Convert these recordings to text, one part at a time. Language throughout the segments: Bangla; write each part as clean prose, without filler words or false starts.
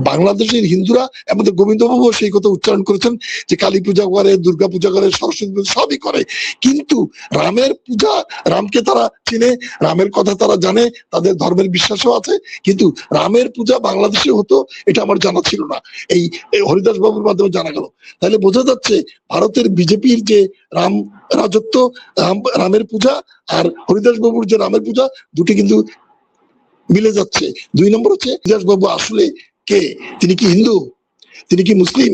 বাংলাদেশের হিন্দুরা, আমাদের গোবিন্দবাবু সেই কথা উচ্চারণ করেছেন যে কালী পূজা করে, দুর্গা পূজা করে, সরস্বতী পূজা সবই করে, কিন্তু রামের পূজা, রামকে তারা চিনে, রামের কথা তারা জানে, তাদের ধর্মের বিশ্বাসও আছে, কিন্তু রামের পূজা বাংলাদেশে হতো এটা আমার জানা ছিল না। এই হরিদাস বাবুর মাধ্যমে জানা গেল। তাহলে বোঝা যাচ্ছে ভারতের বিজেপির যে রাম রাজত্ব, রামের পূজা আর হরিদাস বাবুর যে রামের পূজা, দুটি কিন্তু মিলে যাচ্ছে। 2 নম্বর হচ্ছে হরিদাস বাবু আসলে কে? তিনি কি হিন্দু? তিনি কি মুসলিম?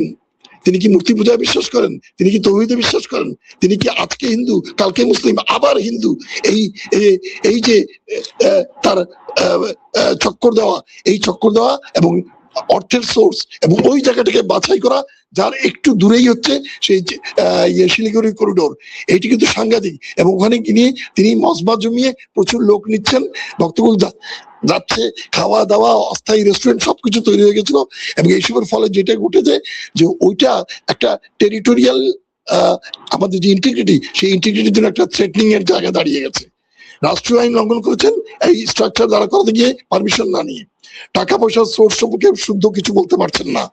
তিনি কি মূর্তি পূজায় বিশ্বাস করেন? তিনি কি তৌহিদে বিশ্বাস করেন? তিনি কি আজকে হিন্দু, কালকে মুসলিম, আবার হিন্দু? এই এই যে তার চক্কর দেওয়া, এই চক্কর দেওয়া এবং অর্থের সোর্স এবং ওই জায়গাটাকে বাছাই করা, যার একটু দূরেই হচ্ছে সেই শিলিগুড়ি করিডোর, এইটি কিন্তু সাংঘাতিক। এবং ওখানে গিয়ে তিনি মসবা জমিয়ে প্রচুর লোক নিচ্ছেন, ভক্তকুল যাচ্ছে, খাওয়া দাওয়া, অস্থায়ী রেস্টুরেন্ট সবকিছু তৈরি হয়ে গেছিল। এবং এইসবের ফলে যেটা ঘটেছে যে ওইটা একটা টেরিটোরিয়াল আমাদের যে ইন্টিগ্রিটি, সেই ইন্টিগ্রিটির জন্য একটা থ্রেটনিং এর জায়গা দাঁড়িয়ে গেছে। রাষ্ট্রীয় আইন লঙ্ঘন করেছেন এই স্ট্রাকচার দাঁড়া করাতে গিয়ে, পারমিশন না নিয়ে। টাকা পয়সার সোর্স সম্পর্কে শুদ্ধ কিছু বলতে পারছেন না।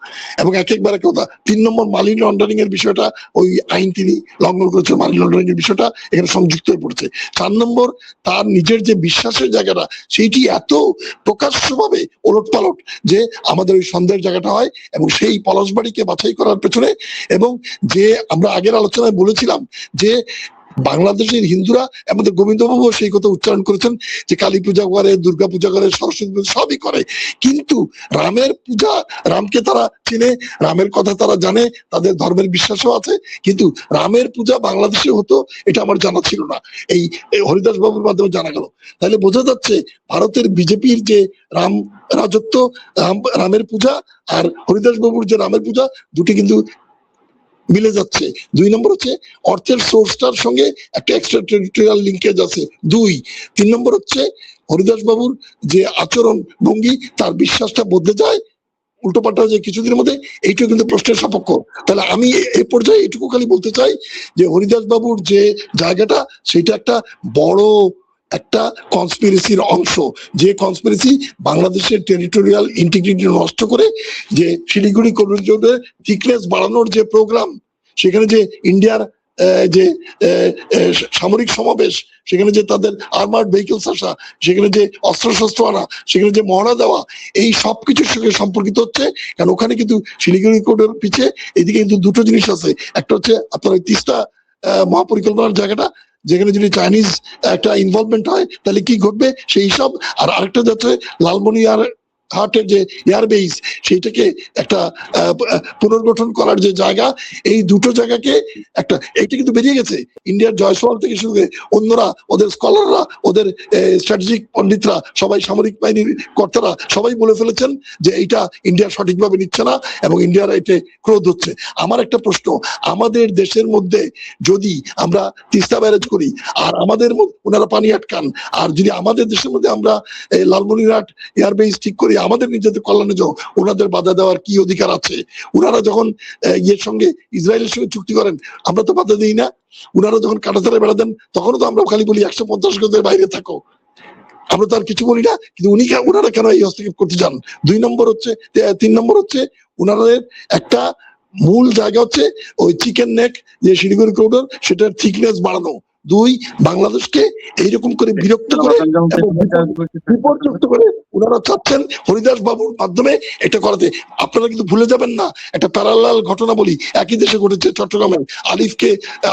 এবং একবার কথা, 3 নম্বর মানি লন্ডারিং এর বিষয়টা, ওই আইন তিনি লঙ্ঘন করেছেন, মানি লন্ডারিং এর বিষয়টা এখানে সংযুক্ত হয়ে পড়ছে। 4 নম্বর, তার নিজের যে বিশ্বাসের জায়গাটা, সেইটি এত প্রকাশ্যভাবে ওলট পালট যে আমাদের ওই সন্দেহের জায়গাটা হয়। এবং সেই পলাশবাড়িকে বাছাই করার পেছনে, এবং যে আমরা আগের আলোচনায় বলেছিলাম যে বাংলাদেশের হিন্দুরা, আমাদের গোবিন্দবাবু সেই কথা উচ্চারণ করেছেন যে কালী পূজা করে, দুর্গা পূজা করে, সরস্বতী পূজা সবই করে, কিন্তু রামের পূজা, রামকে তারা চিনে, রামের কথা তারা জানে, তাদের ধর্মের বিশ্বাসও আছে, কিন্তু রামের পূজা বাংলাদেশে হতো এটা আমার জানা ছিল না। এই হরিদাস বাবুর মাধ্যমে জানা গেল। তাহলে বোঝা যাচ্ছে ভারতের বিজেপির যে রাম রাজত্ব, রামের পূজা আর হরিদাস বাবুর যে রামের পূজা, দুটি কিন্তু মিলে যাচ্ছে। 2 নম্বর হচ্ছে অর্থের সোর্সটার সঙ্গে একটা এক্সট্রা টেরিটোরিয়াল লিঙ্কেজ আছে। 2, 3 নম্বর হচ্ছে হরিদাস বাবুর যে আচরণ ভঙ্গি, তার বিশ্বাসটা বদলে যায়, উল্টোপাল্টা যে কিছুদিনের মধ্যে, এইটাও কিন্তু প্রশ্নের সাপেক্ষ। তাহলে আমি এই পর্যায়ে এটুকু খালি বলতে চাই যে হরিদাস বাবুর যে জায়গাটা, সেটা একটা বড় একটা কনস্পিরেসির অংশ, যে কনস্পিরেসি বাংলাদেশের টেরিটোরিয়াল ইন্টিগ্রিটি নষ্ট করে, যে শিলিগুড়ি করিডোরের থিকনেস বাড়ানোর যে প্রোগ্রাম, সেখানে যে ইন্ডিয়ার যে সামরিক সমাবেশ, সেখানে যে তাদের আর্মার্ড ভেহিকলস আসা, সেখানে যে অস্ত্রশস্ত্র আনা, সেখানে যে মহড়া দেওয়া, এই সবকিছুর সঙ্গে সম্পর্কিত হচ্ছে। কারণ ওখানে কিন্তু শিলিগুড়ি করিডোর পিছিয়ে এদিকে কিন্তু দুটো জিনিস আছে। একটা হচ্ছে আপনার ওই তিস্তা মহাপরিকল্পনার জায়গাটা, যেখানে যদি চাইনিজ একটা ইনভলভমেন্ট হয় তাহলে কি ঘটবে সেই সব। আর আরেকটা যাচ্ছে লালমনিরহাট হাটের যে এয়ারবেস, সেইটাকে একটা পুনর্গঠন করার যে জায়গা, এই দুটো জায়গাকে একটা, এইটা কিন্তু বেরিয়ে গেছে ইন্ডিয়ার জয়সওয়াল থেকে শুরু করে অন্যরা, ওদের স্কলাররা, ওদের স্ট্র্যাটেজিক পণ্ডিতরা, সবাই সামরিক বাহিনীর কর্তারা সবাই বলে ফেলেছেন যে এইটা ইন্ডিয়া সঠিকভাবে নিচ্ছে না এবং ইন্ডিয়ার এতে ক্রোধ হচ্ছে। আমার একটা প্রশ্ন, আমাদের দেশের মধ্যে যদি আমরা তিস্তা ব্যারেজ করি আর আমাদের ওনারা পানি আটকান, আর যদি আমাদের দেশের মধ্যে আমরা লালমনিরহাট এয়ারবেস ঠিক করি, আমাদের নিজেদের কল্যাণে যাও, ওনাদের বাধা দেওয়ার কি অধিকার আছে? ওনারা যখন ইয়ের সঙ্গে, ইসরায়েলের সঙ্গে চুক্তি করেন, আমরা তো বাধা দিই না। ওনারা যখন কাঁটাতারে বেড়া দেন, তখনও তো আমরা খালি বলি 150 গজের বাইরে থাকো, আমরা তো আর কিছু বলি না। কিন্তু ওনারা কেন এই হস্তক্ষেপ করতে চান? 2 নম্বর হচ্ছে, 3 নম্বর হচ্ছে ওনাদের একটা মূল জায়গা হচ্ছে ওই চিকেন নেক যে শিলিগুড়ি করিডোর, সেটার থিকনেস বাড়ানো। 2, বাংলাদেশকে এইরকম করে বিরক্ত করে এবং বিপর্যস্ত করে ওনারা চাচ্ছেন হরিদাস বাবুর মাধ্যমে এটা করাতে। আপনারা কিন্তু ভুলে যাবেন না, একটা প্যারালাল ঘটনা বলি, একই দেশে ঘটেছে চট্টগ্রামে।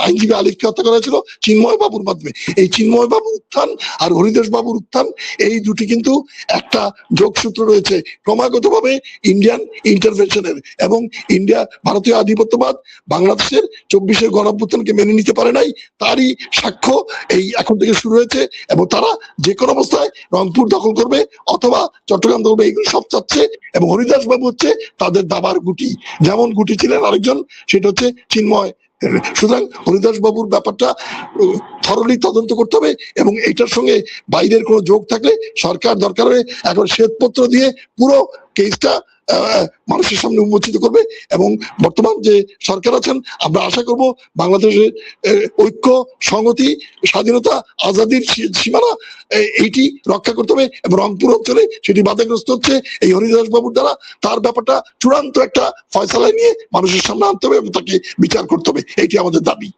আইনজীবী আলিফকে হত্যা করা হয়েছিল চিন্ময় বাবুর মাধ্যমে। এই চিন্ময় বাবুর উত্থান আর হরিদাস বাবুর উত্থান, এই দুটি কিন্তু একটা যোগসূত্র রয়েছে ক্রমাগত ভাবে ইন্ডিয়ান ইন্টারভেনশনের। এবং ইন্ডিয়া, ভারতীয় আধিপত্যবাদ বাংলাদেশের 24-এর গণঅভ্যুত্থানকে মেনে নিতে পারে নাই, তারই সাক্ষ্য এই এখন থেকে শুরু হয়েছে। এবং তারা যে কোনো অবস্থায় রংপুর দখল করবে অথবা চট্টগ্রাম দখল করবে, এগুলো সব চাচ্ছে। এবং হরিদাস বাবু হচ্ছে তাদের দাবার গুটি, যেমন গুটি ছিলেন আরেকজন, সেটা হচ্ছে চিন্ময়। সুতরাং হরিদাস বাবুর ব্যাপারটা থরলি তদন্ত করতে হবে এবং এটার সঙ্গে বাইরের কোনো যোগ থাকলে সরকার দরকার হলে একবার শ্বেতপত্র দিয়ে পুরো কেসটা মানুষের সামনে উন্মোচিত করবে। এবং বর্তমান যে সরকার আছেন, আমরা আশা করব বাংলাদেশের ঐক্য, সংহতি, স্বাধীনতা, আজাদির সীমানা এইটি রক্ষা করতে হবে। এবং রংপুর অঞ্চলে সেটি বাধাগ্রস্ত হচ্ছে এই হরিদাস বাবুর দ্বারা। তার ব্যাপারটা চূড়ান্ত একটা ফয়সালা নিয়ে মানুষের সামনে আনতে হবে এবং তাকে বিচার করতে হবে, এটি আমাদের দাবি।